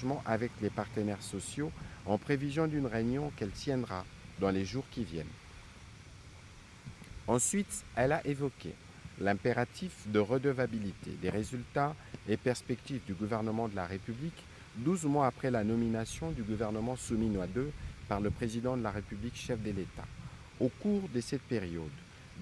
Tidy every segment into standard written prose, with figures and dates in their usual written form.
engagement avec les partenaires sociaux en prévision d'une réunion qu'elle tiendra dans les jours qui viennent. Ensuite, elle a évoqué l'impératif de redevabilité des résultats et perspectives du gouvernement de la République 12 mois après la nomination du gouvernement Souminois II par le président de la République, chef de l'État. Au cours de cette période,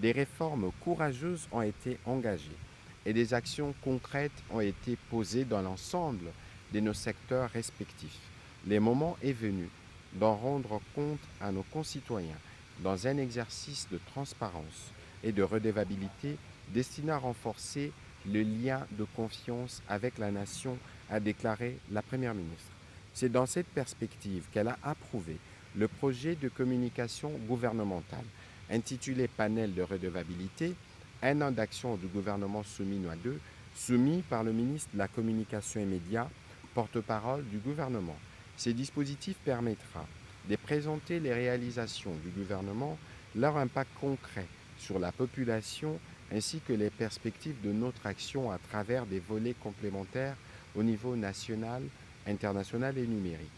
des réformes courageuses ont été engagées et des actions concrètes ont été posées dans l'ensemble de nos secteurs respectifs. Le moment est venu d'en rendre compte à nos concitoyens dans un exercice de transparence et de redevabilité destiné à renforcer le lien de confiance avec la nation, a déclaré la Première ministre. C'est dans cette perspective qu'elle a approuvé le projet de communication gouvernementale intitulé Panel de redevabilité, un an d'action du gouvernement Souminois II, soumis par le ministre de la Communication et Médias, porte-parole du gouvernement. Ces dispositifs permettra de présenter les réalisations du gouvernement, leur impact concret sur la population ainsi que les perspectives de notre action à travers des volets complémentaires au niveau national, international et numérique.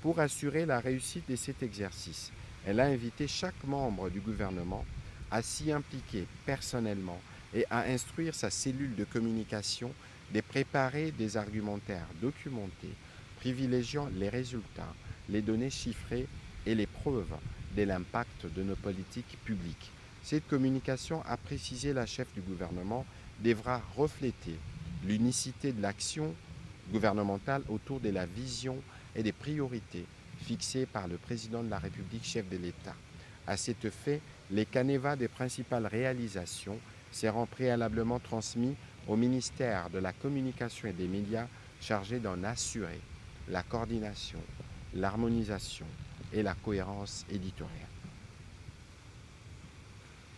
Pour assurer la réussite de cet exercice, elle a invité chaque membre du gouvernement à s'y impliquer personnellement et à instruire sa cellule de communication de préparer des argumentaires documentés, privilégiant les résultats, les données chiffrées et les preuves de l'impact de nos politiques publiques. Cette communication, a précisé la chef du gouvernement, devra refléter l'unicité de l'action gouvernementale autour de la vision et des priorités fixées par le président de la République, chef de l'État. À cet effet, les canevas des principales réalisations seront préalablement transmis au ministère de la Communication et des Médias chargé d'en assurer la coordination, l'harmonisation et la cohérence éditoriale.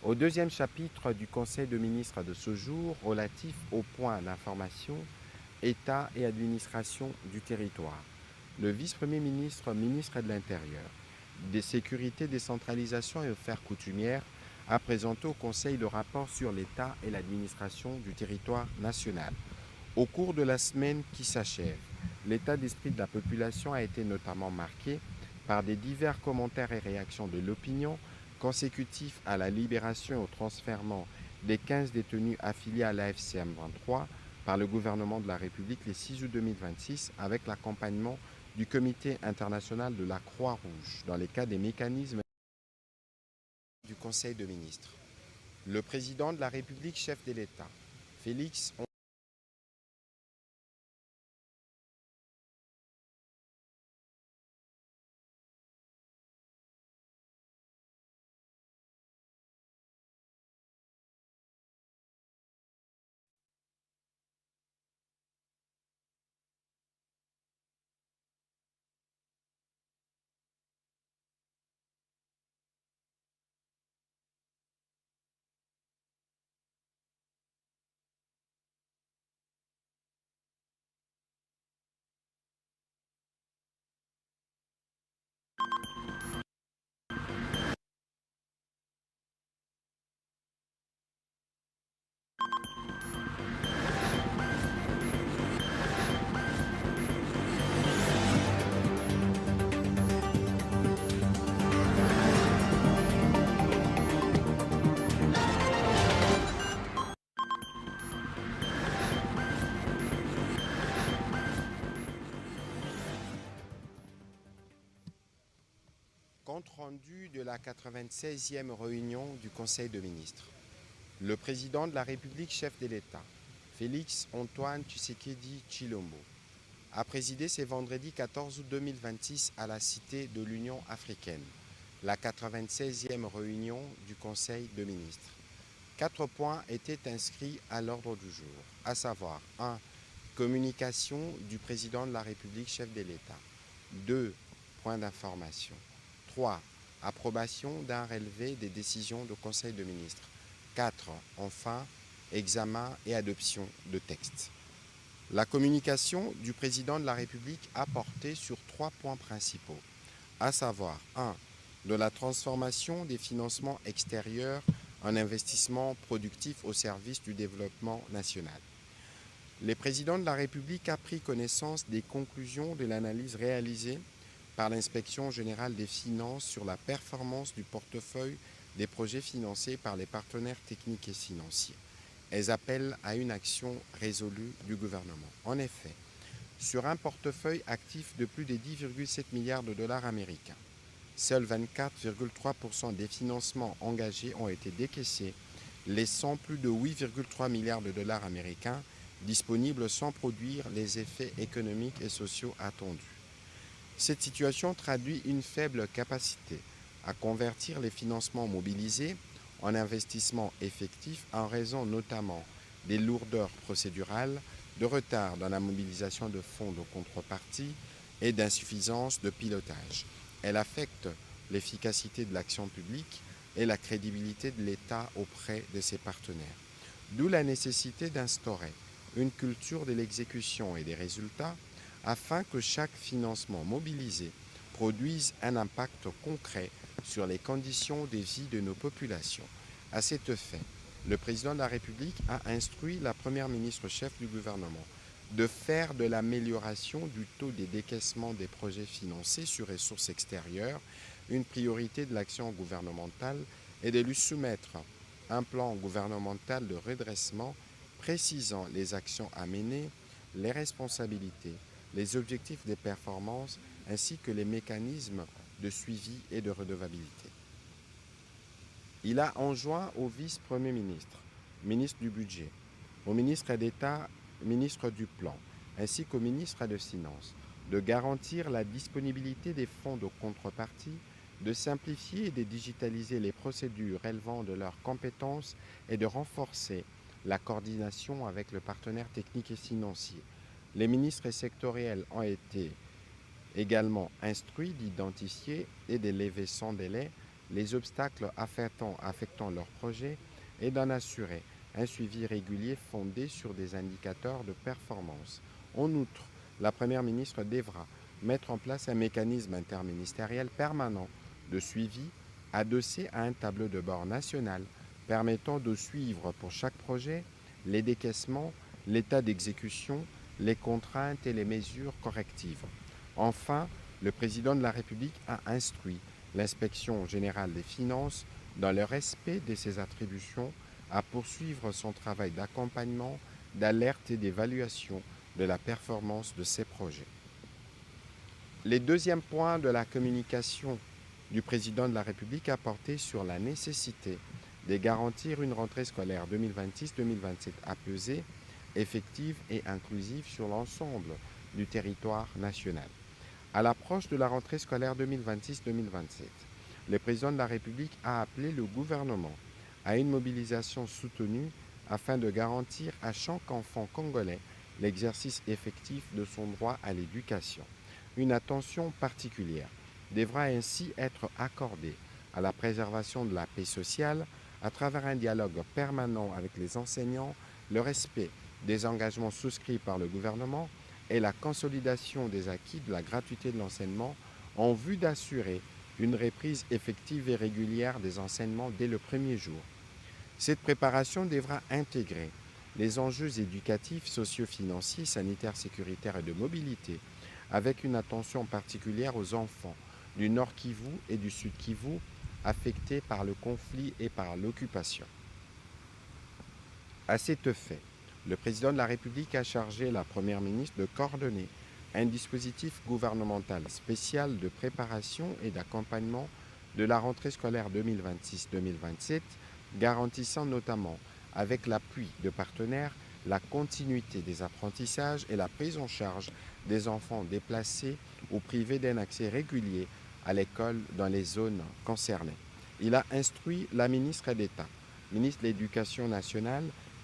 Au deuxième chapitre du Conseil de ministres de ce jour, relatif au point d'information État et administration du territoire, le vice-premier ministre, ministre de l'Intérieur, des sécurités, décentralisation et affaires coutumières, a présenté au Conseil le rapport sur l'État et l'administration du territoire national. Au cours de la semaine qui s'achève, l'état d'esprit de la population a été notamment marqué par des divers commentaires et réactions de l'opinion consécutifs à la libération et au transfèrement des 15 détenus affiliés à l'AFCM 23 par le gouvernement de la République le 6 août 2026 avec l'accompagnement du Comité international de la Croix-Rouge dans les cas des mécanismes du Conseil de ministres. Le président de la République, chef de l'État, Félix Compte rendu de la 96e réunion du Conseil de ministres. Le président de la République, chef de l'État, Félix Antoine Tshisekedi Tshilombo, a présidé ce vendredi 14 août 2026 à la Cité de l'Union africaine, la 96e réunion du Conseil de ministres. 4 points étaient inscrits à l'ordre du jour, à savoir 1. Communication du président de la République, chef de l'État. 2. Point d'information. 3. Approbation d'un relevé des décisions du Conseil de ministres. 4. Enfin, examen et adoption de textes. La communication du président de la République a porté sur 3 points principaux, à savoir 1. De la transformation des financements extérieurs en investissement productif au service du développement national. Le président de la République a pris connaissance des conclusions de l'analyse réalisée par l'Inspection générale des finances sur la performance du portefeuille des projets financés par les partenaires techniques et financiers. Elles appellent à une action résolue du gouvernement. En effet, sur un portefeuille actif de plus de 10,7 milliards de dollars américains, seuls 24,3% des financements engagés ont été décaissés, laissant plus de 8,3 milliards de dollars américains disponibles sans produire les effets économiques et sociaux attendus. Cette situation traduit une faible capacité à convertir les financements mobilisés en investissements effectifs en raison notamment des lourdeurs procédurales, de retard dans la mobilisation de fonds de contrepartie et d'insuffisance de pilotage. Elle affecte l'efficacité de l'action publique et la crédibilité de l'État auprès de ses partenaires. D'où la nécessité d'instaurer une culture de l'exécution et des résultats afin que chaque financement mobilisé produise un impact concret sur les conditions de vie de nos populations. À cet effet, le président de la République a instruit la première ministre chef du gouvernement de faire de l'amélioration du taux des décaissements des projets financés sur ressources extérieures une priorité de l'action gouvernementale et de lui soumettre un plan gouvernemental de redressement précisant les actions à mener, les responsabilités, les objectifs des performances ainsi que les mécanismes de suivi et de redevabilité. Il a enjoint au vice-premier ministre, ministre du Budget, au ministre d'État, ministre du Plan, ainsi qu'au ministre des Finances, de garantir la disponibilité des fonds de contrepartie, de simplifier et de digitaliser les procédures relevant de leurs compétences et de renforcer la coordination avec le partenaire technique et financier. Les ministres sectoriels ont été également instruits d'identifier et de lever sans délai les obstacles affectant leurs projets et d'en assurer un suivi régulier fondé sur des indicateurs de performance. En outre, la Première ministre devra mettre en place un mécanisme interministériel permanent de suivi adossé à un tableau de bord national permettant de suivre pour chaque projet les décaissements, l'état d'exécution, les contraintes et les mesures correctives. Enfin, le président de la République a instruit l'Inspection générale des finances, dans le respect de ses attributions, à poursuivre son travail d'accompagnement, d'alerte et d'évaluation de la performance de ces projets. Le deuxième point de la communication du président de la République a porté sur la nécessité de garantir une rentrée scolaire 2026-2027 apaisée, effective et inclusive sur l'ensemble du territoire national. À l'approche de la rentrée scolaire 2026-2027, le président de la République a appelé le gouvernement à une mobilisation soutenue afin de garantir à chaque enfant congolais l'exercice effectif de son droit à l'éducation. Une attention particulière devra ainsi être accordée à la préservation de la paix sociale à travers un dialogue permanent avec les enseignants, le respect des engagements souscrits par le gouvernement et la consolidation des acquis de la gratuité de l'enseignement en vue d'assurer une reprise effective et régulière des enseignements dès le premier jour. Cette préparation devra intégrer les enjeux éducatifs, socio-financiers, sanitaires, sécuritaires et de mobilité, avec une attention particulière aux enfants du Nord Kivu et du Sud Kivu affectés par le conflit et par l'occupation. À cet effet, le président de la République a chargé la Première ministre de coordonner un dispositif gouvernemental spécial de préparation et d'accompagnement de la rentrée scolaire 2026-2027, garantissant notamment, avec l'appui de partenaires, la continuité des apprentissages et la prise en charge des enfants déplacés ou privés d'un accès régulier à l'école dans les zones concernées. Il a instruit la ministre d'État, ministre de l'Éducation nationale,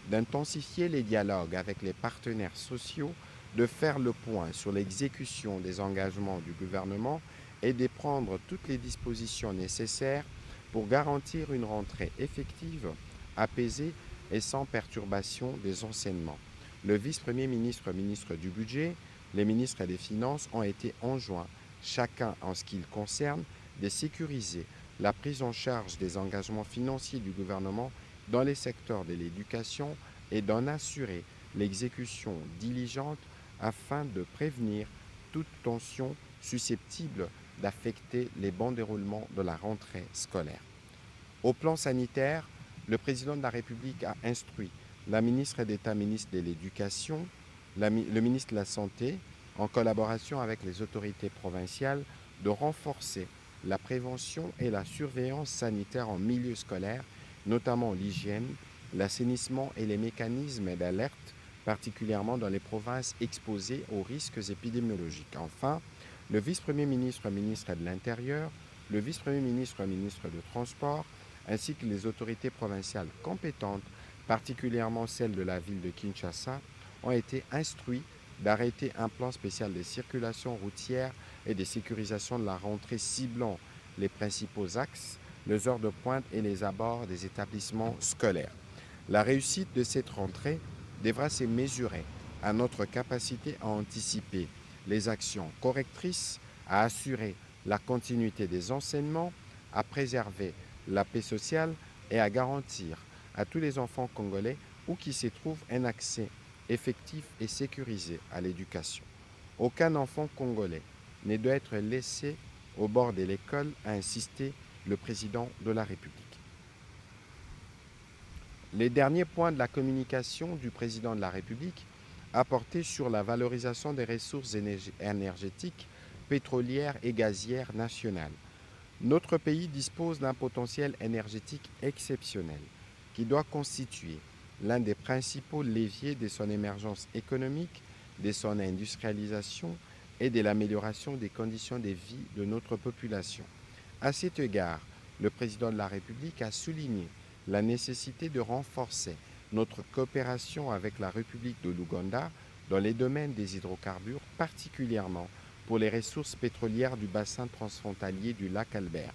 d'intensifier les dialogues avec les partenaires sociaux, de faire le point sur l'exécution des engagements du gouvernement et de prendre toutes les dispositions nécessaires pour garantir une rentrée effective, apaisée et sans perturbation des enseignements. Le vice-premier ministre, ministre du Budget, les ministres des Finances ont été enjoints, chacun en ce qui le concerne, de sécuriser la prise en charge des engagements financiers du gouvernement dans les secteurs de l'éducation et d'en assurer l'exécution diligente afin de prévenir toute tension susceptible d'affecter les bons déroulements de la rentrée scolaire. Au plan sanitaire, le président de la République a instruit la ministre d'État, ministre de l'Éducation, le ministre de la Santé, en collaboration avec les autorités provinciales, de renforcer la prévention et la surveillance sanitaire en milieu scolaire, notamment l'hygiène, l'assainissement et les mécanismes d'alerte, particulièrement dans les provinces exposées aux risques épidémiologiques. Enfin, le vice-premier ministre, ministre de l'Intérieur, le vice-premier ministre, ministre de Transport, ainsi que les autorités provinciales compétentes, particulièrement celles de la ville de Kinshasa, ont été instruits d'arrêter un plan spécial de circulation routière et de sécurisation de la rentrée ciblant les principaux axes, les heures de pointe et les abords des établissements scolaires. La réussite de cette rentrée devra se mesurer à notre capacité à anticiper les actions correctrices, à assurer la continuité des enseignements, à préserver la paix sociale et à garantir à tous les enfants congolais où qu'ils se trouvent un accès effectif et sécurisé à l'éducation. Aucun enfant congolais ne doit être laissé au bord de l'école, a insisté le président de la République. Les derniers points de la communication du président de la République a porté sur la valorisation des ressources énergétiques, pétrolières et gazières nationales. Notre pays dispose d'un potentiel énergétique exceptionnel qui doit constituer l'un des principaux leviers de son émergence économique, de son industrialisation et de l'amélioration des conditions de vie de notre population. À cet égard, le président de la République a souligné la nécessité de renforcer notre coopération avec la République de l'Ouganda dans les domaines des hydrocarbures, particulièrement pour les ressources pétrolières du bassin transfrontalier du lac Albert.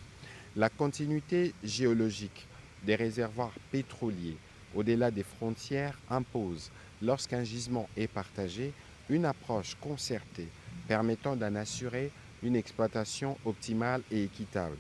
La continuité géologique des réservoirs pétroliers au-delà des frontières impose, lorsqu'un gisement est partagé, une approche concertée permettant d'en assurer une exploitation optimale et équitable.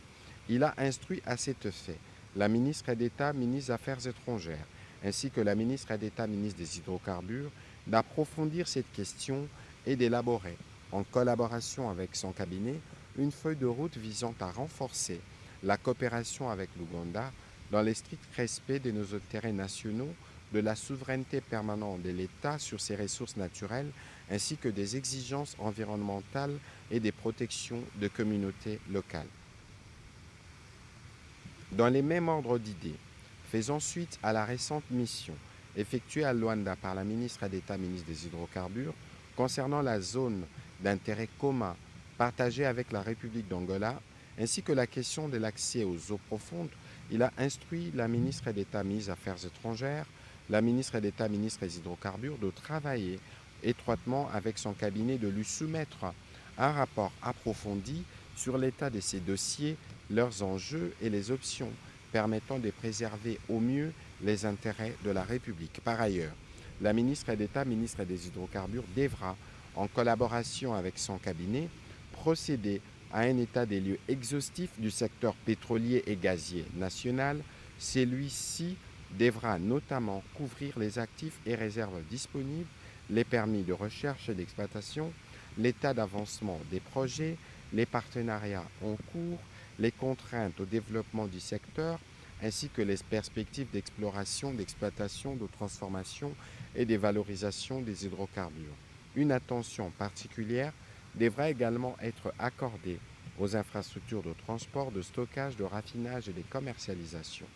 Il a instruit à cet effet la ministre d'État, ministre des Affaires étrangères, ainsi que la ministre d'État, ministre des Hydrocarbures, d'approfondir cette question et d'élaborer, en collaboration avec son cabinet, une feuille de route visant à renforcer la coopération avec l'Ouganda dans le strict respect de nos intérêts nationaux, de la souveraineté permanente de l'État sur ses ressources naturelles, ainsi que des exigences environnementales et des protections de communautés locales. Dans les mêmes ordres d'idées, faisant suite à la récente mission effectuée à Luanda par la ministre d'État, ministre des Hydrocarbures, concernant la zone d'intérêt commun partagée avec la République d'Angola, ainsi que la question de l'accès aux eaux profondes, il a instruit la ministre d'État, ministre des Affaires étrangères, la ministre d'État, ministre des Hydrocarbures, de travailler étroitement avec son cabinet, de lui soumettre un rapport approfondi sur l'état de ces dossiers, leurs enjeux et les options permettant de préserver au mieux les intérêts de la République. Par ailleurs, la ministre d'État, ministre des Hydrocarbures, devra, en collaboration avec son cabinet, procéder à un état des lieux exhaustif du secteur pétrolier et gazier national. Celui-ci devra notamment couvrir les actifs et réserves disponibles, les permis de recherche et d'exploitation, l'état d'avancement des projets, les partenariats en cours, les contraintes au développement du secteur, ainsi que les perspectives d'exploration, d'exploitation, de transformation et de valorisation des hydrocarbures. Une attention particulière devra également être accordée aux infrastructures de transport, de stockage, de raffinage et de commercialisation.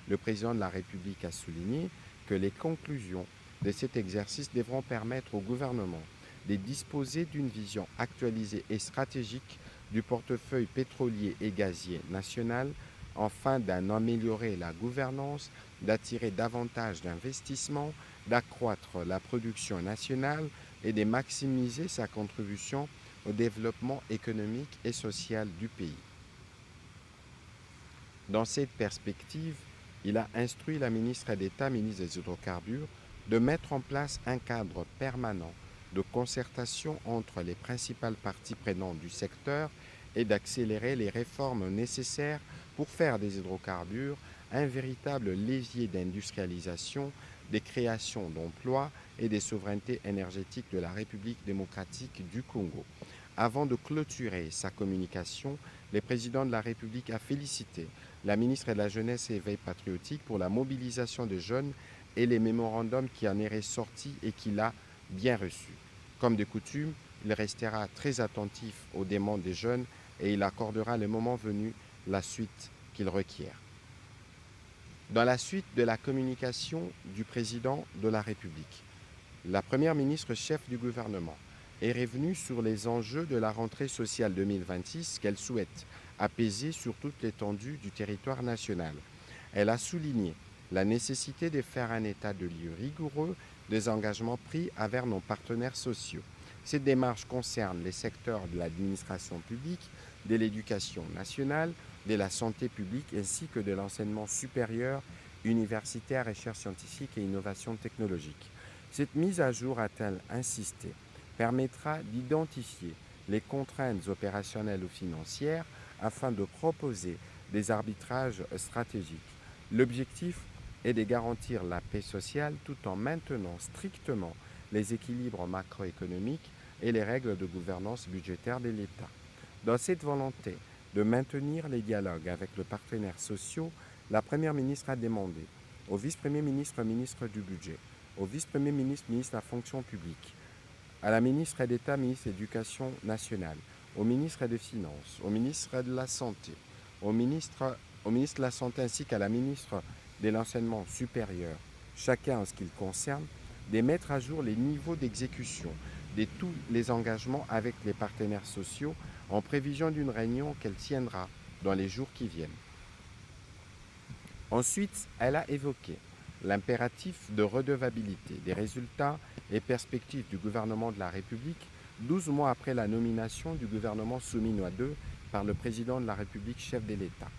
Le président de la République a souligné que les conclusions de cet exercice devront permettre au gouvernement de disposer d'une vision actualisée et stratégique du portefeuille pétrolier et gazier national, afin d'en améliorer la gouvernance, d'attirer davantage d'investissements, d'accroître la production nationale et de maximiser sa contribution au développement économique et social du pays. Dans cette perspective, il a instruit la ministre d'État, ministre des Hydrocarbures, de mettre en place un cadre permanent de concertation entre les principales parties prenantes du secteur et d'accélérer les réformes nécessaires pour faire des hydrocarbures un véritable levier d'industrialisation, de création d'emplois et des souverainetés énergétiques de la République démocratique du Congo. Avant de clôturer sa communication, le président de la République a félicité la ministre de la Jeunesse et Éveil patriotique pour la mobilisation des jeunes et les mémorandums qui en est ressorti et qu'il a bien reçus. Comme de coutume, il restera très attentif aux demandes des jeunes et il accordera le moment venu la suite qu'ils requièrent. Dans la suite de la communication du président de la République, la première ministre chef du gouvernement est revenue sur les enjeux de la rentrée sociale 2026 qu'elle souhaite apaiser sur toute l'étendue du territoire national. Elle a souligné la nécessité de faire un état de lieu rigoureux des engagements pris envers nos partenaires sociaux. Cette démarche concerne les secteurs de l'administration publique, de l'éducation nationale, de la santé publique ainsi que de l'enseignement supérieur, universitaire, recherche scientifique et innovation technologique. Cette mise à jour, a-t-elle insisté, permettra d'identifier les contraintes opérationnelles ou financières afin de proposer des arbitrages stratégiques. L'objectif est de garantir la paix sociale tout en maintenant strictement les équilibres macroéconomiques et les règles de gouvernance budgétaire de l'État. Dans cette volonté de maintenir les dialogues avec les partenaires sociaux, la Première ministre a demandé au vice-premier ministre, ministre du Budget, au vice-premier ministre, ministre de la Fonction publique, à la ministre d'État, ministre de l'Éducation nationale, au ministre des Finances, au ministre de la Santé, au ministre de la Santé ainsi qu'à la ministre de l'Enseignement supérieur, chacun en ce qui le concerne, de mettre à jour les niveaux d'exécution de tous les engagements avec les partenaires sociaux en prévision d'une réunion qu'elle tiendra dans les jours qui viennent. Ensuite, elle a évoqué l'impératif de redevabilité des résultats et perspectives du gouvernement de la République 12 mois après la nomination du gouvernement Souminois II par le président de la République chef de l'État.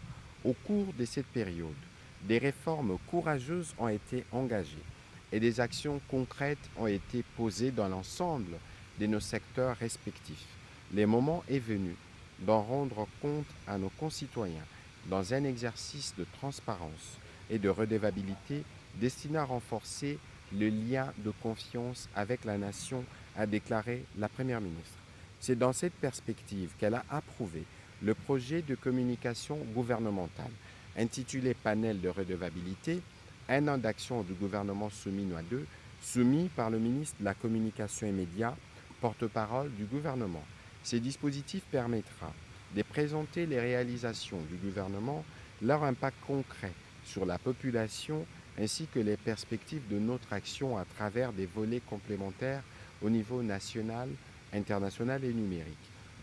Au cours de cette période, des réformes courageuses ont été engagées et des actions concrètes ont été posées dans l'ensemble de nos secteurs respectifs. Le moment est venu d'en rendre compte à nos concitoyens dans un exercice de transparence et de redevabilité destiné à renforcer le lien de confiance avec la nation, a déclaré la Première ministre. C'est dans cette perspective qu'elle a approuvé le projet de communication gouvernementale intitulé Panel de redevabilité, un an d'action du gouvernement Souminois II, soumis par le ministre de la Communication et Médias, porte-parole du gouvernement. Ces dispositifs permettra de présenter les réalisations du gouvernement, leur impact concret sur la population ainsi que les perspectives de notre action à travers des volets complémentaires au niveau national, international et numérique.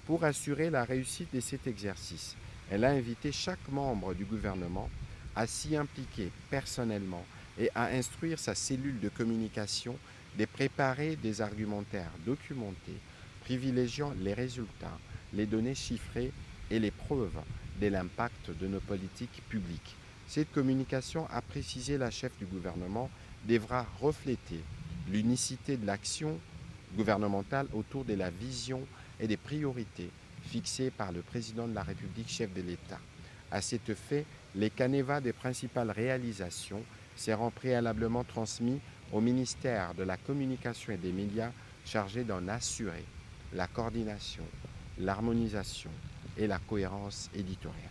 Pour assurer la réussite de cet exercice, elle a invité chaque membre du gouvernement à s'y impliquer personnellement et à instruire sa cellule de communication de préparer des argumentaires documentés, privilégiant les résultats, les données chiffrées et les preuves de l'impact de nos politiques publiques. Cette communication, a précisé la chef du gouvernement, devra refléter l'unicité de l'action gouvernementale autour de la vision et des priorités fixées par le président de la République chef de l'État. À cet effet, les canevas des principales réalisations seront préalablement transmis au ministère de la Communication et des Médias chargé d'en assurer la coordination, l'harmonisation et la cohérence éditoriale.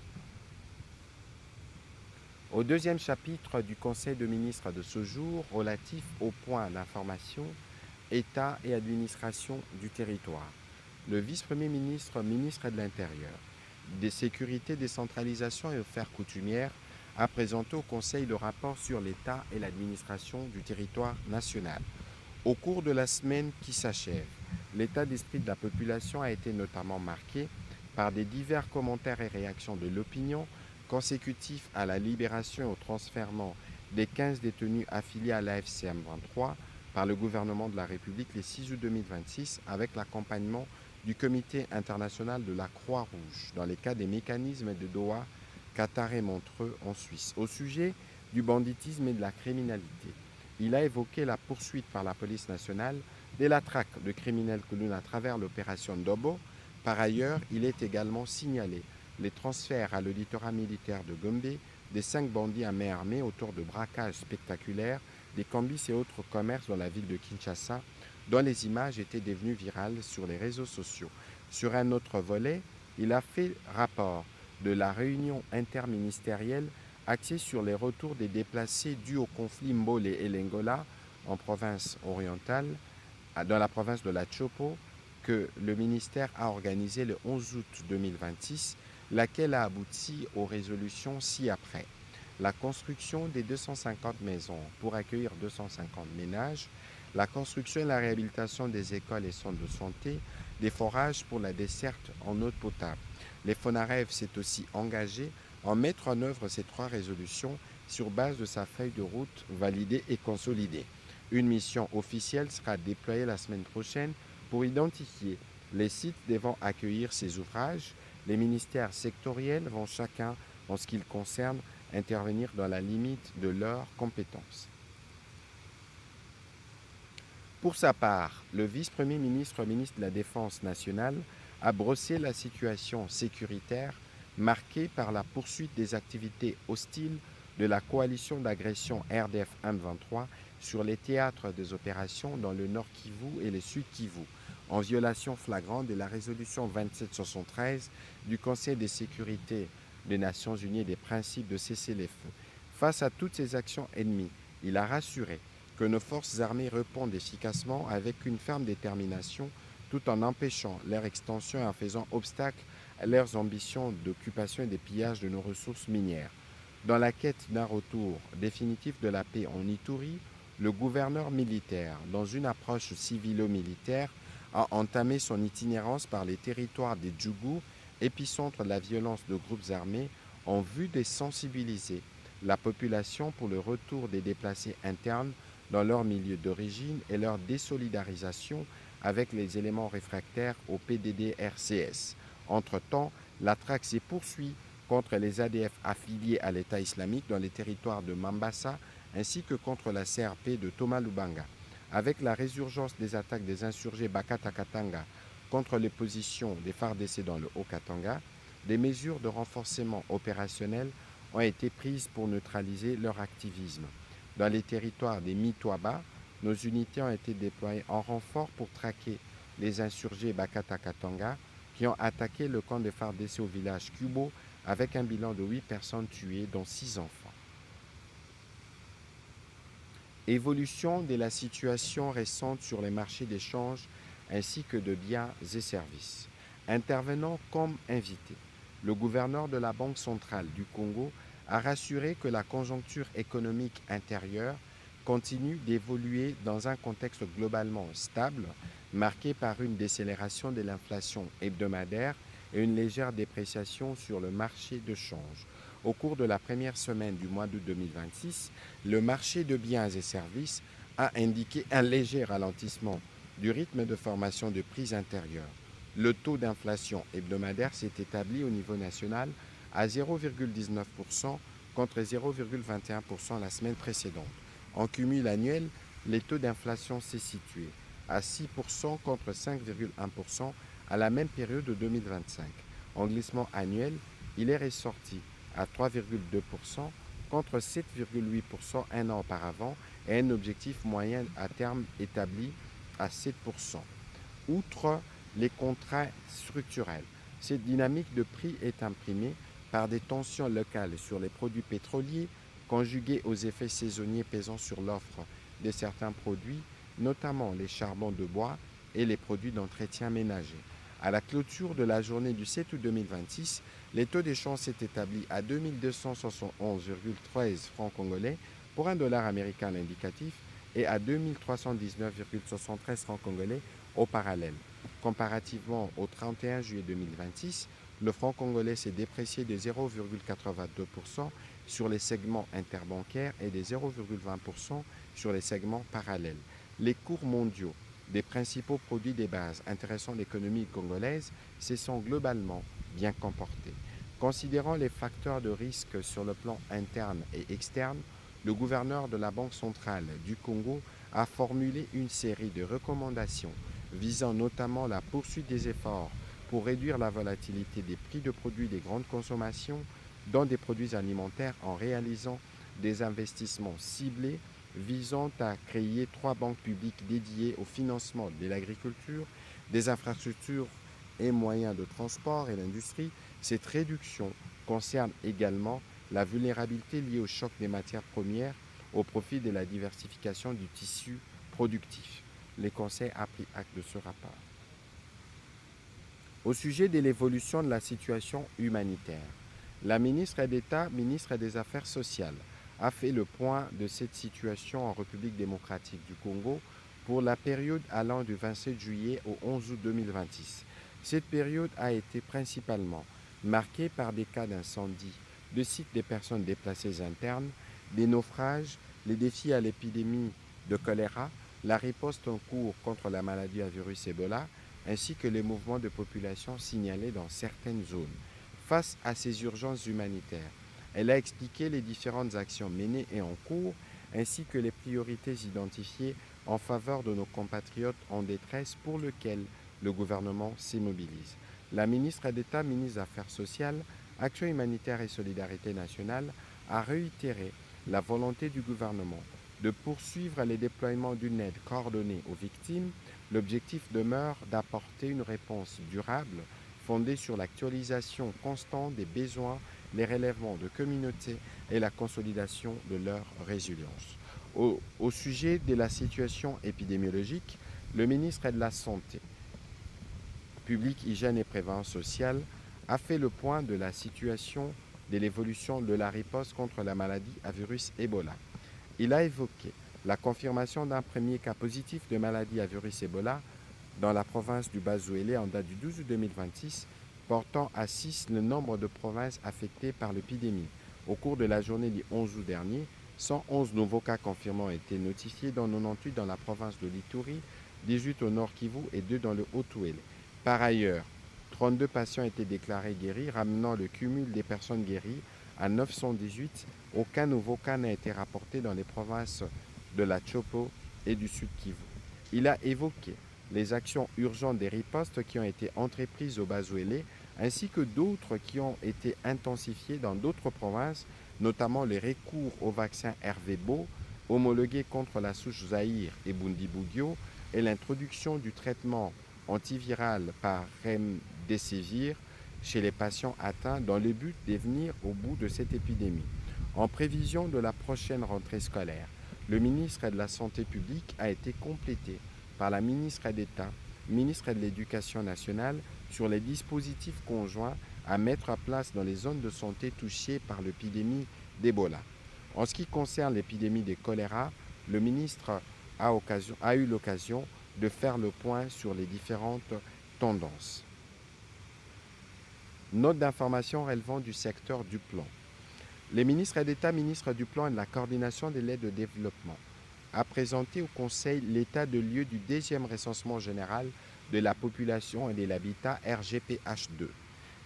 Au deuxième chapitre du Conseil de ministres de ce jour, relatif au point d'information, État et administration du territoire, le vice-premier ministre, ministre de l'Intérieur, des sécurités, décentralisation et affaires coutumières, a présenté au Conseil le rapport sur l'État et l'administration du territoire national. Au cours de la semaine qui s'achève, l'état d'esprit de la population a été notamment marqué par des divers commentaires et réactions de l'opinion consécutifs à la libération et au transfèrement des 15 détenus affiliés à l'AFCM 23 par le gouvernement de la République le 6 août 2026 avec l'accompagnement du Comité international de la Croix-Rouge dans les cas des mécanismes de Doha, Qatar et Montreux en Suisse. Au sujet du banditisme et de la criminalité, il a évoqué la poursuite par la police nationale de la traque de criminels colonis à travers l'opération Dobo. Par ailleurs, il est également signalé les transferts à l'auditorat militaire de Gombe des 5 bandits à main armée autour de braquages spectaculaires des cambis et autres commerces dans la ville de Kinshasa, dont les images étaient devenues virales sur les réseaux sociaux. Sur un autre volet, il a fait rapport de la réunion interministérielle axée sur les retours des déplacés dus au conflit Mbole et Lengola en province orientale, dans la province de la Chopo, que le ministère a organisé le 11 août 2026, laquelle a abouti aux résolutions ci-après. La construction des 250 maisons pour accueillir 250 ménages, la construction et la réhabilitation des écoles et centres de santé, des forages pour la desserte en eau potable. Les FONAREV s'est aussi engagé en mettre en œuvre ces 3 résolutions sur base de sa feuille de route validée et consolidée. Une mission officielle sera déployée la semaine prochaine pour identifier les sites devant accueillir ces ouvrages. Les ministères sectoriels vont chacun, en ce qui le concerne, intervenir dans la limite de leurs compétences. Pour sa part, le vice-premier ministre, ministre de la Défense nationale, a brossé la situation sécuritaire marquée par la poursuite des activités hostiles de la coalition d'agression RDF M23 sur les théâtres des opérations dans le Nord Kivu et le Sud Kivu, en violation flagrante de la résolution 2773 du Conseil de sécurité des Nations Unies et des principes de cessez-le-feu. Face à toutes ces actions ennemies, il a rassuré que nos forces armées répondent efficacement avec une ferme détermination tout en empêchant leur extension et en faisant obstacle à leurs ambitions d'occupation et de pillage de nos ressources minières. Dans la quête d'un retour définitif de la paix en Ituri, le gouverneur militaire, dans une approche civilo-militaire, a entamé son itinérance par les territoires des Djougou, épicentre de la violence de groupes armés, en vue de sensibiliser la population pour le retour des déplacés internes dans leur milieu d'origine et leur désolidarisation avec les éléments réfractaires au PDD-RCS. Entre-temps, la traque se poursuit contre les ADF affiliés à l'État islamique dans les territoires de Mambasa ainsi que contre la CRP de Thomas Lubanga. Avec la résurgence des attaques des insurgés Bakata Katanga contre les positions des FARDC dans le Haut-Katanga, des mesures de renforcement opérationnel ont été prises pour neutraliser leur activisme. Dans les territoires des Mitwaba, nos unités ont été déployées en renfort pour traquer les insurgés Bakata Katanga qui ont attaqué le camp des FARDC au village Kubo avec un bilan de 8 personnes tuées, dont 6 enfants. Évolution de la situation récente sur les marchés d'échange ainsi que de biens et services. Intervenant comme invité, le gouverneur de la Banque centrale du Congo a rassuré que la conjoncture économique intérieure continue d'évoluer dans un contexte globalement stable, marqué par une décélération de l'inflation hebdomadaire et une légère dépréciation sur le marché de change. Au cours de la première semaine du mois d'août 2026, le marché de biens et services a indiqué un léger ralentissement du rythme de formation de prix intérieurs. Le taux d'inflation hebdomadaire s'est établi au niveau national à 0,19% contre 0,21% la semaine précédente. En cumul annuel, le taux d'inflation s'est situé à 6% contre 5,1% à la même période de 2025. En glissement annuel, il est ressorti à 3,2% contre 7,8% un an auparavant et un objectif moyen à terme établi à 7%. Outre les contrats structurels, cette dynamique de prix est imprimée par des tensions locales sur les produits pétroliers conjuguées aux effets saisonniers pesant sur l'offre de certains produits, notamment les charbons de bois et les produits d'entretien ménager. À la clôture de la journée du 7 août 2026, les taux d'échange s'est établi à 2271,13 francs congolais pour $1 américain indicatif et à 2319,73 francs congolais au parallèle. Comparativement au 31 juillet 2026, le franc congolais s'est déprécié de 0,82% sur les segments interbancaires et de 0,20% sur les segments parallèles. Les cours mondiaux des principaux produits des bases intéressant l'économie congolaise se sont globalement bien comportés. Considérant les facteurs de risque sur le plan interne et externe, le gouverneur de la Banque centrale du Congo a formulé une série de recommandations visant notamment la poursuite des efforts pour réduire la volatilité des prix de produits de grande consommation dans des produits alimentaires en réalisant des investissements ciblés visant à créer 3 banques publiques dédiées au financement de l'agriculture, des infrastructures et moyens de transport et l'industrie. Cette réduction concerne également la vulnérabilité liée au choc des matières premières au profit de la diversification du tissu productif. Le Conseil a pris acte de ce rapport. Au sujet de l'évolution de la situation humanitaire, la ministre d'État, ministre des Affaires sociales, a fait le point de cette situation en République démocratique du Congo pour la période allant du 27 juillet au 11 août 2026. Cette période a été principalement marquée par des cas d'incendie, de sites des personnes déplacées internes, des naufrages, les défis à l'épidémie de choléra, la riposte en cours contre la maladie à virus Ebola, ainsi que les mouvements de population signalés dans certaines zones. Face à ces urgences humanitaires, elle a expliqué les différentes actions menées et en cours, ainsi que les priorités identifiées en faveur de nos compatriotes en détresse pour lesquelles le gouvernement s'immobilise. La ministre d'État, ministre des Affaires sociales, Action humanitaire et solidarité nationale, a réitéré la volonté du gouvernement de poursuivre les déploiements d'une aide coordonnée aux victimes. L'objectif demeure d'apporter une réponse durable fondée sur l'actualisation constante des besoins, les relèvements de communautés et la consolidation de leur résilience. Au sujet de la situation épidémiologique, le ministre de la Santé publique, Hygiène et Prévention sociale a fait le point de la situation de l'évolution de la riposte contre la maladie à virus Ebola. Il a évoqué la confirmation d'un premier cas positif de maladie à virus Ebola dans la province du Bas-Zouélé en date du 12 août 2026, portant à 6 le nombre de provinces affectées par l'épidémie. Au cours de la journée du 11 août dernier, 111 nouveaux cas confirmés ont été notifiés, dont 98 dans la province de l'Ituri, 18 au Nord Kivu et 2 dans le Haut-Ouélé. Par ailleurs, 32 patients ont été déclarés guéris, ramenant le cumul des personnes guéries à 918. Aucun nouveau cas n'a été rapporté dans les provinces de la Chopo et du Sud Kivu. Il a évoqué les actions urgentes des ripostes qui ont été entreprises au Bas-Zouélé, ainsi que d'autres qui ont été intensifiées dans d'autres provinces, notamment les recours au vaccin RVBO, homologué contre la souche Zaïre et Bundibugyo, et l'introduction du traitement antiviral par Remdesivir chez les patients atteints dans le but de venir au bout de cette épidémie. En prévision de la prochaine rentrée scolaire, le ministre de la Santé publique a été complété par la ministre d'État, ministre de l'Éducation nationale, sur les dispositifs conjoints à mettre en place dans les zones de santé touchées par l'épidémie d'Ebola. En ce qui concerne l'épidémie de choléra, le ministre a eu l'occasion de faire le point sur les différentes tendances. Note d'information relevant du secteur du plan. Le ministre d'État, ministre du Plan et de la Coordination de l'aide au développement, a présenté au Conseil l'état de lieu du deuxième recensement général de la population et de l'habitat RGPH2.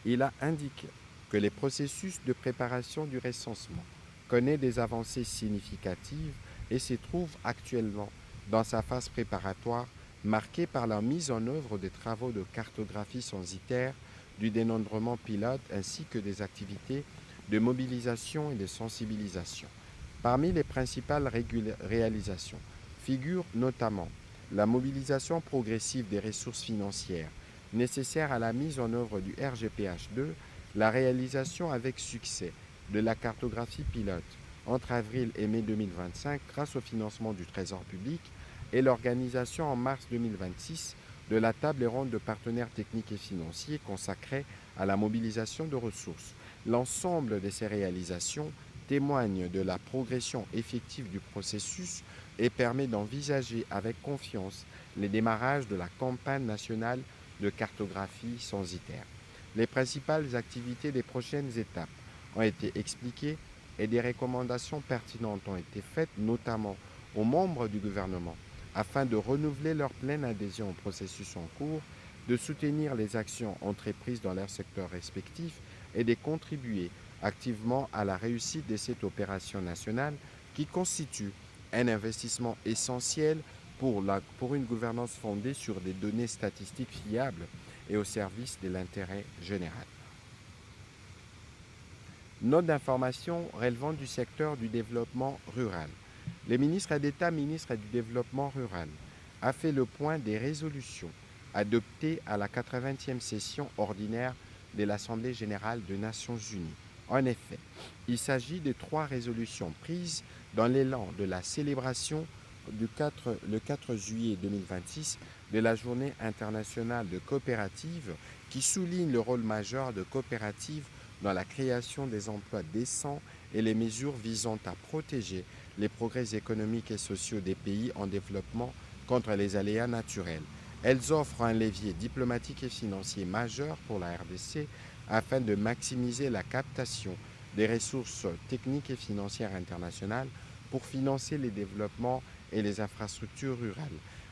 Il a indiqué que le processus de préparation du recensement connaît des avancées significatives et se trouve actuellement dans sa phase préparatoire marquée par la mise en œuvre des travaux de cartographie censitaire, du dénombrement pilote ainsi que des activités de mobilisation et de sensibilisation. Parmi les principales réalisations figurent notamment la mobilisation progressive des ressources financières nécessaires à la mise en œuvre du RGPH2, la réalisation avec succès de la cartographie pilote entre avril et mai 2025 grâce au financement du Trésor public et l'organisation en mars 2026 de la table ronde de partenaires techniques et financiers consacrée à la mobilisation de ressources. L'ensemble de ces réalisations témoigne de la progression effective du processus et permet d'envisager avec confiance le démarrage de la campagne nationale de cartographie censitaire. Les principales activités des prochaines étapes ont été expliquées et des recommandations pertinentes ont été faites, notamment aux membres du gouvernement, afin de renouveler leur pleine adhésion au processus en cours, de soutenir les actions entreprises dans leurs secteurs respectifs et de contribuer activement à la réussite de cette opération nationale qui constitue un investissement essentiel pour une gouvernance fondée sur des données statistiques fiables et au service de l'intérêt général. Note d'information relevant du secteur du développement rural. Le ministre d'État, ministre du Développement rural, a fait le point des résolutions adoptées à la 80e session ordinaire de l'Assemblée générale des Nations unies. En effet, il s'agit de 3 résolutions prises dans l'élan de la célébration le 4 juillet 2026 de la Journée internationale de coopératives qui souligne le rôle majeur de coopératives dans la création des emplois décents et les mesures visant à protéger les progrès économiques et sociaux des pays en développement contre les aléas naturels. Elles offrent un levier diplomatique et financier majeur pour la RDC afin de maximiser la captation des ressources techniques et financières internationales pour financer les développements et les infrastructures rurales.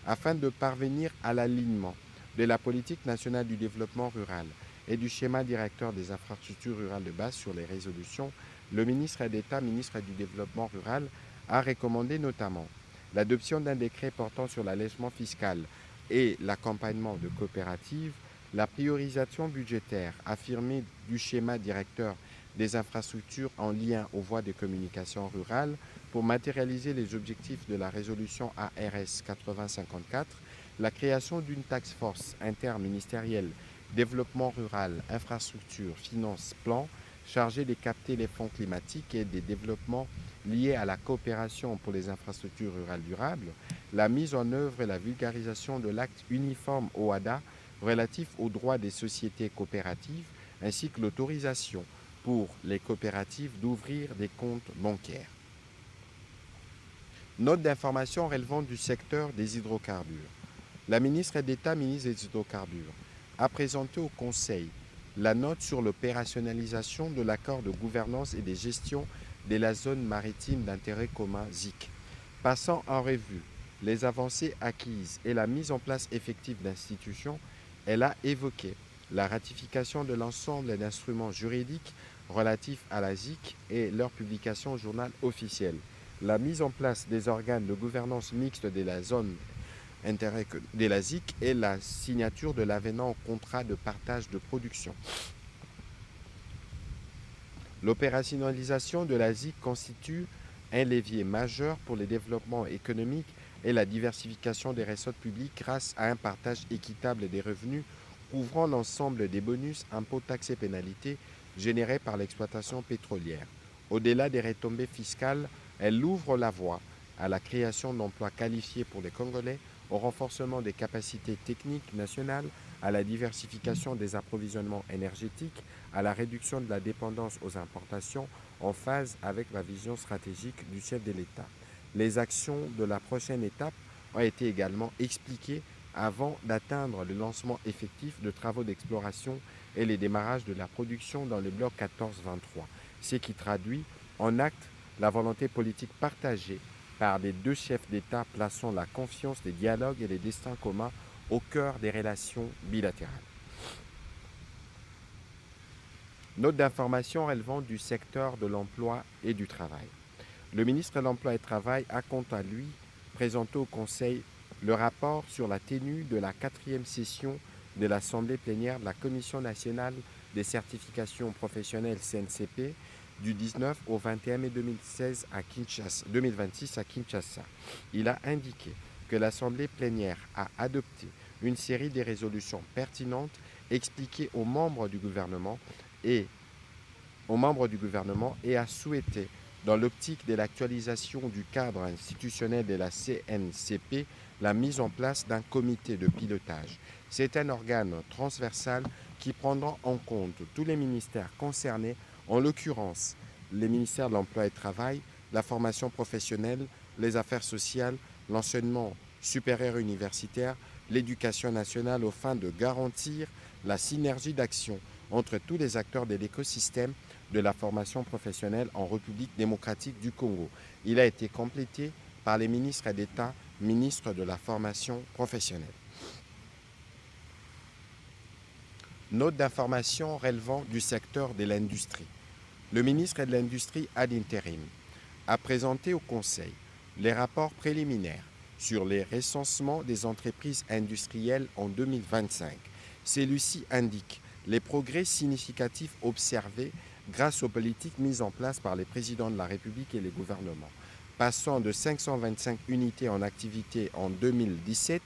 Afin de parvenir à l'alignement de la politique nationale du développement rural et du schéma directeur des infrastructures rurales de base sur les résolutions, le ministre d'État, ministre du Développement rural, a recommandé notamment l'adoption d'un décret portant sur l'allègement fiscal et l'accompagnement de coopératives, la priorisation budgétaire affirmée du schéma directeur des infrastructures en lien aux voies de communication rurales pour matérialiser les objectifs de la résolution ARS 8054, la création d'une task force interministérielle développement rural, infrastructure, finances, plan, chargée de capter les fonds climatiques et des développements liés à la coopération pour les infrastructures rurales durables, la mise en œuvre et la vulgarisation de l'acte uniforme OHADA relatif aux droits des sociétés coopératives, ainsi que l'autorisation pour les coopératives d'ouvrir des comptes bancaires. Note d'information relevant du secteur des hydrocarbures. La ministre d'État, ministre des hydrocarbures, a présenté au Conseil la note sur l'opérationnalisation de l'accord de gouvernance et de gestion de la zone maritime d'intérêt commun ZIC. Passant en revue les avancées acquises et la mise en place effective d'institutions, elle a évoqué la ratification de l'ensemble d'instruments juridiques relatifs à la ZIC et leur publication au journal officiel, la mise en place des organes de gouvernance mixte de la zone intérêt de la ZIC et la signature de l'avenant au contrat de partage de production. L'opérationnalisation de la ZIC constitue un levier majeur pour le développement économique et la diversification des ressources publiques grâce à un partage équitable des revenus couvrant l'ensemble des bonus, impôts, taxes et pénalités générés par l'exploitation pétrolière. Au-delà des retombées fiscales, elle ouvre la voie à la création d'emplois qualifiés pour les Congolais, au renforcement des capacités techniques nationales, à la diversification des approvisionnements énergétiques, à la réduction de la dépendance aux importations en phase avec la vision stratégique du chef de l'État. Les actions de la prochaine étape ont été également expliquées avant d'atteindre le lancement effectif de travaux d'exploration et le démarrage de la production dans le bloc 14-23, ce qui traduit en acte la volonté politique partagée par les deux chefs d'État plaçant la confiance, les dialogues et les destins communs au cœur des relations bilatérales. Note d'information relevant du secteur de l'emploi et du travail. Le ministre de l'Emploi et du Travail a quant à lui présenté au Conseil le rapport sur la tenue de la 4e session de l'Assemblée plénière de la Commission nationale des certifications professionnelles CNCP du 19 au 21 mai 2026 à Kinshasa. Il a indiqué que l'Assemblée plénière a adopté une série de résolutions pertinentes expliquées aux membres du gouvernement et a souhaité, dans l'optique de l'actualisation du cadre institutionnel de la CNCP, la mise en place d'un comité de pilotage. C'est un organe transversal qui prendra en compte tous les ministères concernés, en l'occurrence les ministères de l'Emploi et du Travail, la formation professionnelle, les affaires sociales, l'enseignement supérieur universitaire, l'éducation nationale, aux fins de garantir la synergie d'action entre tous les acteurs de l'écosystème de la formation professionnelle en République démocratique du Congo. Il a été complété par les ministres d'État, ministres de la formation professionnelle. Note d'information relevant du secteur de l'industrie. Le ministre de l'Industrie ad interim a présenté au Conseil les rapports préliminaires sur les recensements des entreprises industrielles en 2025. Celui-ci indique les progrès significatifs observés grâce aux politiques mises en place par les présidents de la République et les gouvernements. passant de 525 unités en activité en 2017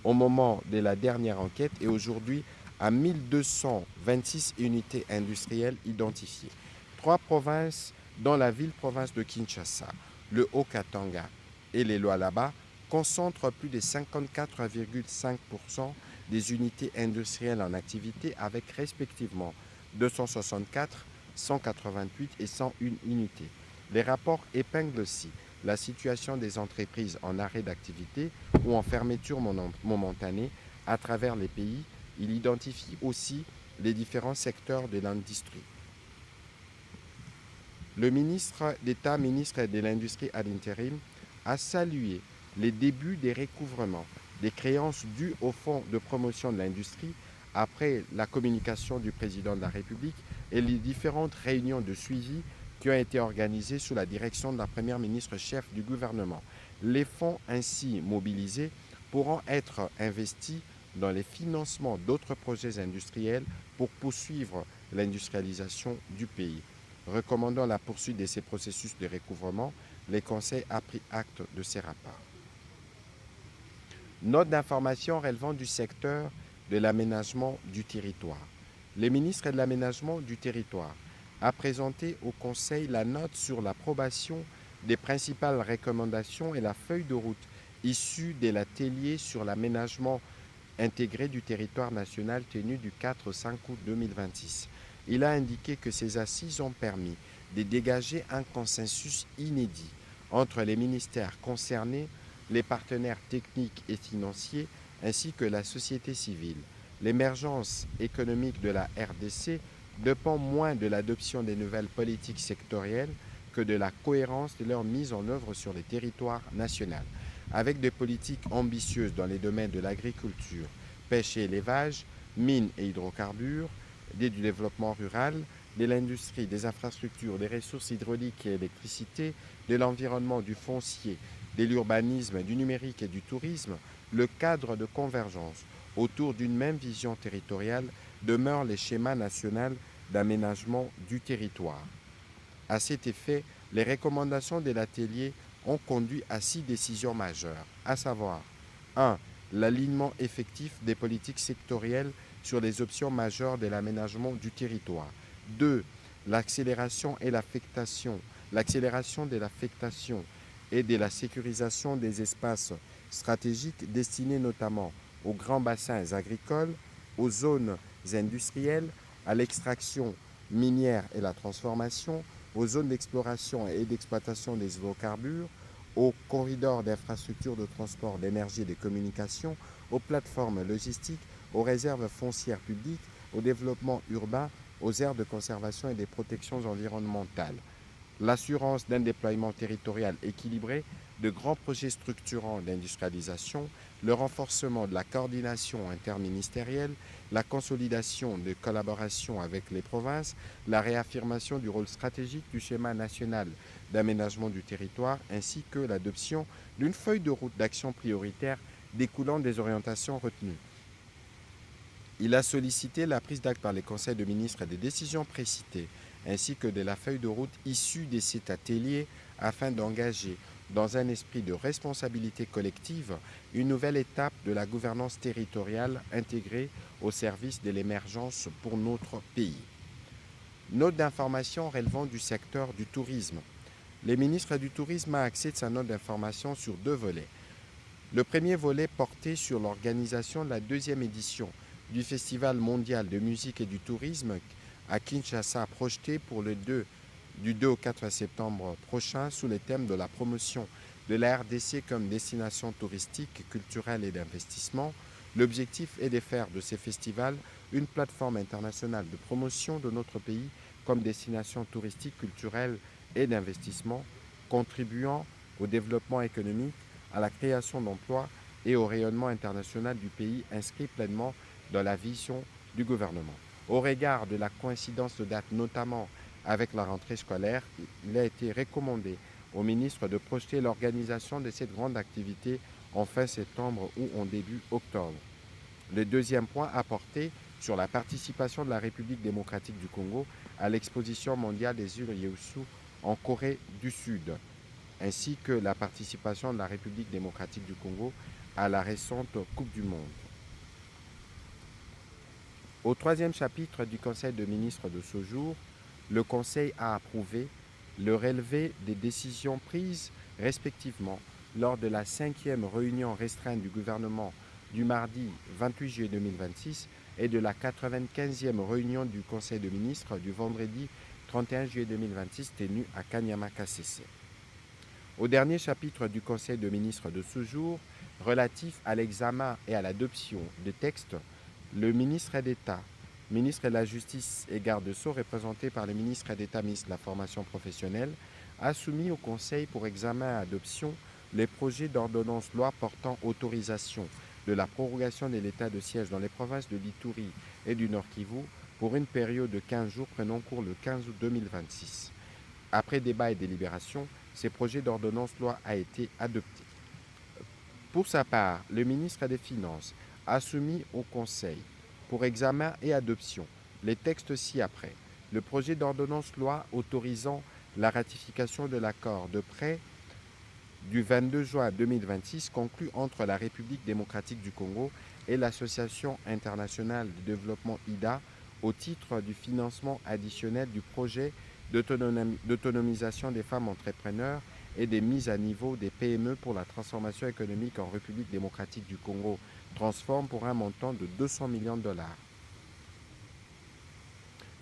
au moment de la dernière enquête et aujourd'hui à 1226 unités industrielles identifiées. 3 provinces, dont la ville-province de Kinshasa, le Haut-Katanga et les Lualaba, concentrent plus de 54,5% des unités industrielles en activité avec respectivement 264, 188 et 101 unités. Les rapports épinglent aussi la situation des entreprises en arrêt d'activité ou en fermeture momentanée à travers les pays. Il identifie aussi les différents secteurs de l'industrie. Le ministre d'État, ministre de l'Industrie à l'intérim, a salué les débuts des recouvrements des créances dues au Fonds de promotion de l'industrie après la communication du président de la République et les différentes réunions de suivi qui ont été organisées sous la direction de la première ministre chef du gouvernement. Les fonds ainsi mobilisés pourront être investis dans les financements d'autres projets industriels pour poursuivre l'industrialisation du pays. Recommandant la poursuite de ces processus de recouvrement, le Conseil a pris acte de ces rapports. Note d'information relevant du secteur de l'aménagement du territoire. Le ministre de l'Aménagement du territoire a présenté au Conseil la note sur l'approbation des principales recommandations et la feuille de route issue de l'atelier sur l'aménagement intégré du territoire national tenu du 4 au 5 août 2026. Il a indiqué que ces assises ont permis de dégager un consensus inédit entre les ministères concernés, les partenaires techniques et financiers, ainsi que la société civile. L'émergence économique de la RDC dépend moins de l'adoption des nouvelles politiques sectorielles que de la cohérence de leur mise en œuvre sur le territoire national. Avec des politiques ambitieuses dans les domaines de l'agriculture, pêche et élevage, mines et hydrocarbures, du développement rural, de l'industrie, des infrastructures, des ressources hydrauliques et électricité, de l'environnement, du foncier, de l'urbanisme, du numérique et du tourisme, le cadre de convergence autour d'une même vision territoriale demeure le schéma national d'aménagement du territoire. À cet effet, les recommandations de l'atelier ont conduit à 6 décisions majeures, à savoir 1. L'alignement effectif des politiques sectorielles sur les options majeures de l'aménagement du territoire. 2. L'accélération de l'affectation et de la sécurisation des espaces stratégiques destinés notamment aux grands bassins agricoles, aux zones industrielles, à l'extraction minière et la transformation, aux zones d'exploration et d'exploitation des hydrocarbures, aux corridors d'infrastructures de transport, d'énergie et de communication, aux plateformes logistiques, aux réserves foncières publiques, au développement urbain, aux aires de conservation et des protections environnementales. L'assurance d'un déploiement territorial équilibré, de grands projets structurants d'industrialisation, le renforcement de la coordination interministérielle, la consolidation de collaboration avec les provinces, la réaffirmation du rôle stratégique du schéma national d'aménagement du territoire, ainsi que l'adoption d'une feuille de route d'action prioritaire découlant des orientations retenues. Il a sollicité la prise d'acte par les conseils de ministres des décisions précitées, ainsi que de la feuille de route issue de cet atelier afin d'engager, dans un esprit de responsabilité collective, une nouvelle étape de la gouvernance territoriale intégrée au service de l'émergence pour notre pays. Note d'information relevant du secteur du tourisme. Le ministre du Tourisme a axé sa note d'information sur 2 volets. Le premier volet portait sur l'organisation de la 2e édition du Festival mondial de musique et du tourisme à Kinshasa, projeté pour du 2 au 4 septembre prochain sous le thème de la promotion de la RDC comme destination touristique, culturelle et d'investissement. L'objectif est de faire de ces festivals une plateforme internationale de promotion de notre pays comme destination touristique, culturelle et d'investissement, contribuant au développement économique, à la création d'emplois et au rayonnement international du pays inscrit pleinement dans la vision du gouvernement. Au regard de la coïncidence de date, notamment avec la rentrée scolaire, il a été recommandé au ministre de projeter l'organisation de cette grande activité en fin septembre ou en début octobre. Le deuxième point a porté sur la participation de la République démocratique du Congo à l'exposition mondiale des îles Yeosu en Corée du Sud. ainsi que la participation de la République démocratique du Congo à la récente Coupe du Monde. Au troisième chapitre du Conseil de ministres de ce jour, le Conseil a approuvé le relevé des décisions prises respectivement lors de la 5e réunion restreinte du gouvernement du mardi 28 juillet 2026 et de la 95e réunion du Conseil de ministres du vendredi 31 juillet 2026 tenue à Kanyama Kasese. Au dernier chapitre du Conseil de ministres de ce jour, relatif à l'examen et à l'adoption des textes, le ministre d'État, ministre de la Justice et garde-sceaux, représenté par le ministre d'État, ministre de la Formation professionnelle, a soumis au Conseil pour examen et adoption les projets d'ordonnance loi portant autorisation de la prorogation de l'état de siège dans les provinces de l'Ituri et du Nord Kivu pour une période de 15 jours prenant cours le 15 août 2026. Après débat et délibération, ces projets d'ordonnance loi a été adopté. Pour sa part, le ministre des Finances a soumis au Conseil pour examen et adoption les textes ci-après. Le projet d'ordonnance loi autorisant la ratification de l'accord de prêt du 22 juin 2026 conclu entre la République démocratique du Congo et l'Association internationale de développement IDA au titre du financement additionnel du projet d'autonomisation des femmes entrepreneurs et des mises à niveau des PME pour la transformation économique en République démocratique du Congo, Transform, pour un montant de 200 millions de dollars.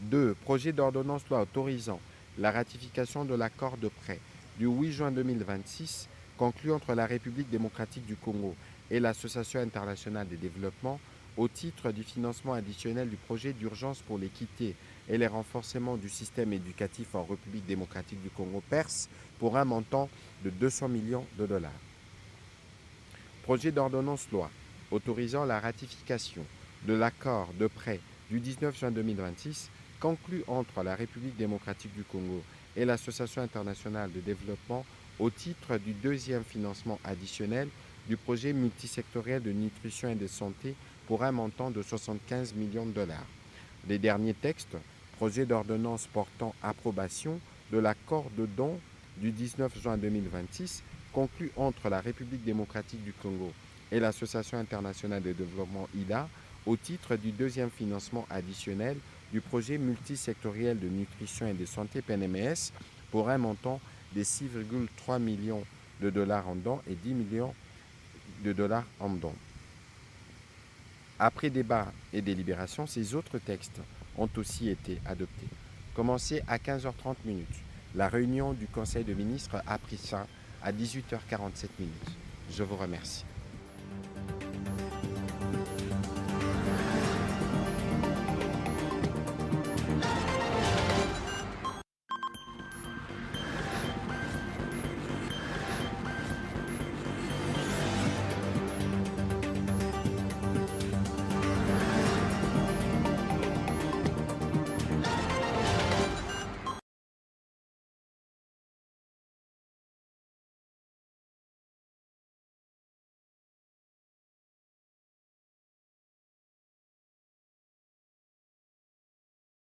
2. Projet d'ordonnance loi autorisant la ratification de l'accord de prêt du 8 juin 2026 conclu entre la République démocratique du Congo et l'Association internationale de développement au titre du financement additionnel du projet d'urgence pour l'équité et le renforcement du système éducatif en République démocratique du Congo, PERS, pour un montant de 200 millions de dollars. Projet d'ordonnance loi autorisant la ratification de l'accord de prêt du 19 juin 2026 conclu entre la République démocratique du Congo et l'Association internationale de développement au titre du deuxième financement additionnel du projet multisectoriel de nutrition et de santé pour un montant de 75 millions de dollars. Les derniers textes, projet d'ordonnance portant approbation de l'accord de don du 19 juin 2026 conclu entre la République démocratique du Congo et l'Association internationale de développement IDA au titre du deuxième financement additionnel du projet multisectoriel de nutrition et de santé PNMS pour un montant de 6,3 millions de dollars en dons et 10 millions de dollars en dons. Après débat et délibération, ces autres textes ont aussi été adoptés. Commencé à 15h30, la réunion du Conseil de ministres a pris fin à 18h47. Je vous remercie.